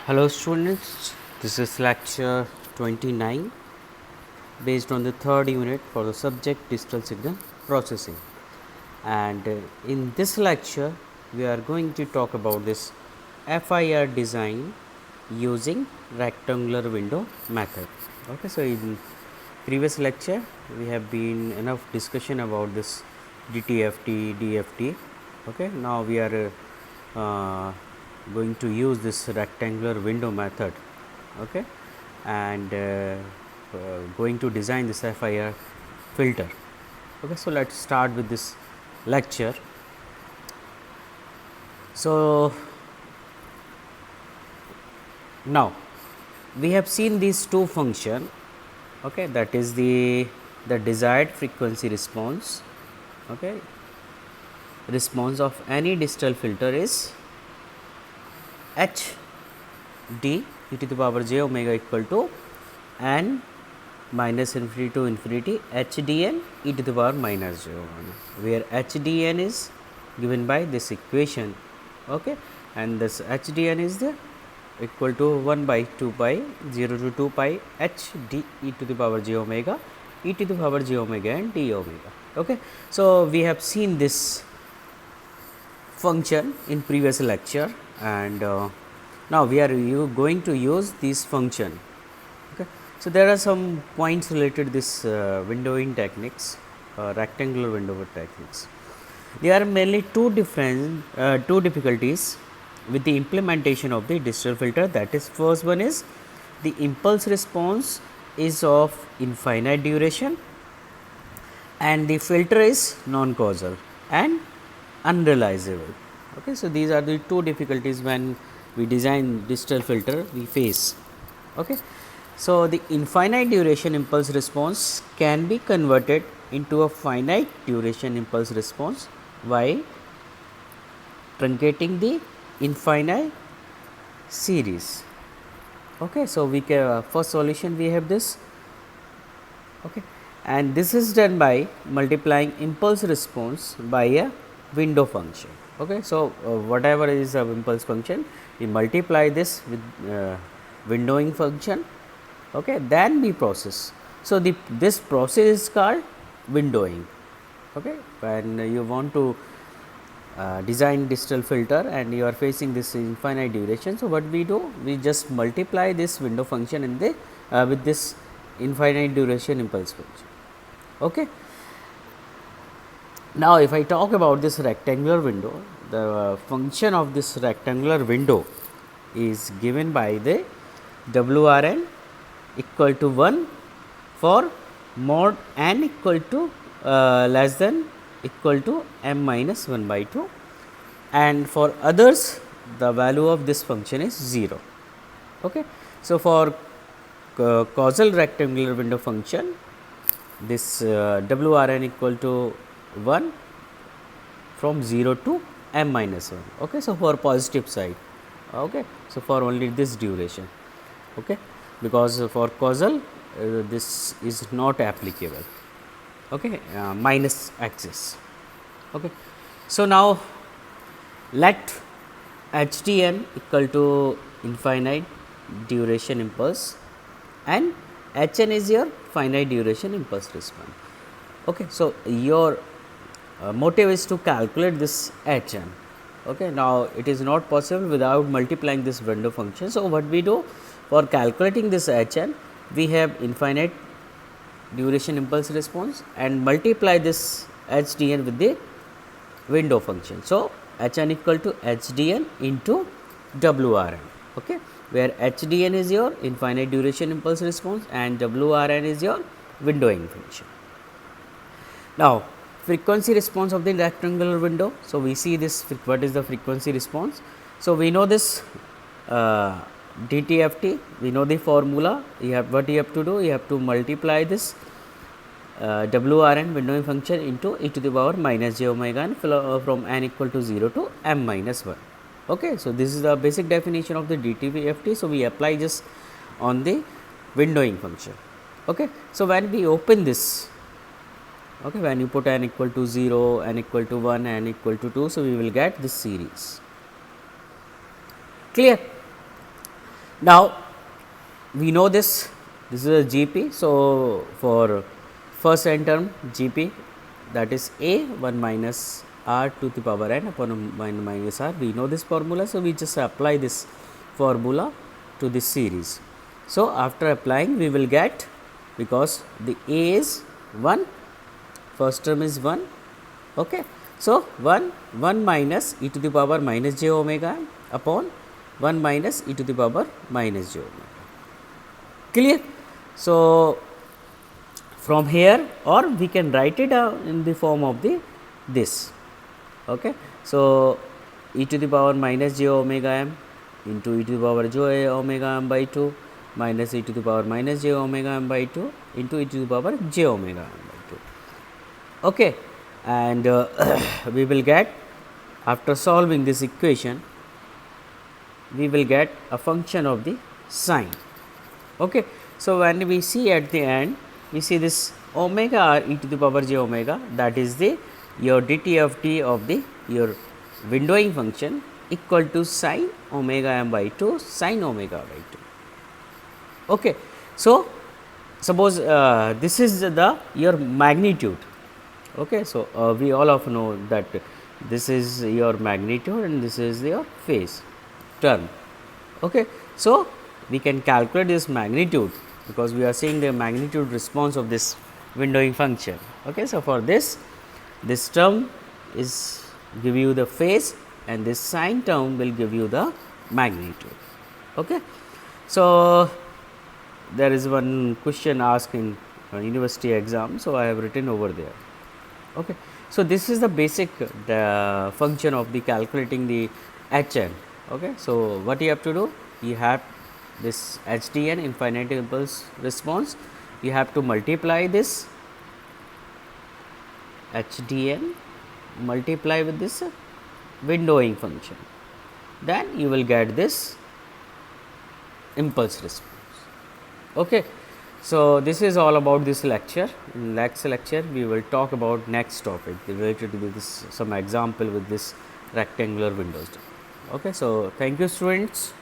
Hello students, this is lecture 29 based on the third unit for the subject digital signal processing, and in this lecture we are going to talk about this FIR design using rectangular window method. Okay, so in previous lecture we have been enough discussion about this DTFT, DFT. Okay, now we are going to use this rectangular window method, okay, and going to design this FIR filter. Okay, so let's start with this lecture. So now we have seen these two function, okay, that is the desired frequency response, okay, response of any digital filter is h d e to the power j omega equal to n minus infinity to infinity h d n e to the power minus j omega, where h d n is given by this equation, okay, and this h d n is the equal to 1 by 2 pi 0 to 2 pi h d e to the power j omega e to the power j omega and d omega. Okay. So, we have seen this function in previous lecture, and now we are going to use this function. Okay. So, there are some points related to this windowing techniques, rectangular window techniques. There are mainly two difficulties with the implementation of the digital filter. That is, first one is the impulse response is of infinite duration and the filter is non-causal and unrealizable. Okay, so these are the two difficulties when we design digital filter we face. Okay, so the infinite duration impulse response can be converted into a finite duration impulse response by truncating the infinite series. Okay, so we can first solution we have this. Okay, and this is done by multiplying impulse response by a window function. Okay, so whatever is a impulse function, we multiply this with windowing function. Okay, then we process. So this process is called windowing. Okay, when you want to design digital filter and you are facing this infinite duration. So, what we do? We just multiply this window function in the with this infinite duration impulse function. Okay. Now, if I talk about this rectangular window, the function of this rectangular window is given by the WRN equal to 1 for mod n equal to less than equal to m minus 1 by 2, and for others the value of this function is 0. Okay. So, for causal rectangular window function, this WRN equal to 1 from 0 to m minus 1. Okay. So, for positive side, okay. So, for only this duration, okay, because for causal this is not applicable, okay, minus axis. Okay. So, now let HDN equal to infinite duration impulse and HN is your finite duration impulse response. Okay. So, your motive is to calculate this HN. Okay. Now, it is not possible without multiplying this window function. So, what we do for calculating this HN, we have infinite duration impulse response and multiply this HDN with the window function. So, Hn equal to HDN into WRN, okay, where HDN is your infinite duration impulse response and WRN is your windowing function. Now, frequency response of the rectangular window. So, we see this what is the frequency response. So, we know this DTFT, we know the formula. You have what you have to do, you have to multiply this WRN windowing function into e to the power minus j omega n from n equal to 0 to m minus 1. Okay. So, this is the basic definition of the DTFT. So, we apply this on the windowing function. Okay. So, when we open this, okay, when you put n equal to 0, n equal to 1, n equal to 2, so we will get this series. Clear? Now, we know this is a GP. So, for first n term GP, that is a 1 minus r to the power n upon 1 minus r. We know this formula. So, we just apply this formula to this series. So, after applying we will get, because the a is 1, first term is 1. Okay. So, 1 minus e to the power minus j omega upon 1 minus e to the power minus j omega. Clear? So, from here, or we can write it in the form of this. Okay. So, e to the power minus j omega m into e to the power j omega m by 2 minus e to the power minus j omega m by 2 into e to the power j omega m by 2. Okay. And we will get, after solving this equation, we will get a function of the sine. Okay. So, when we see at the end, we see this omega r e to the power j omega, that is the your dt of t of the your windowing function, equal to sine omega m by 2 sine omega by 2. Okay. So, suppose this is the your magnitude. Okay. So, we all of know that this is your magnitude and this is your phase term. Okay. So, we can calculate this magnitude, because we are seeing the magnitude response of this windowing function. Okay. So, for this term is give you the phase, and this sine term will give you the magnitude. Okay. So, there is one question asked in university exam. So, I have written over there. Okay. So, this is the basic function of the calculating the Hn. Okay. So, what you have to do? You have this HDN, infinite impulse response. You have to multiply this HDN, multiply with this windowing function, then you will get this impulse response. Okay. So, this is all about this lecture. In next lecture, we will talk about next topic related to this, some example with this rectangular windows. Okay. So, thank you students.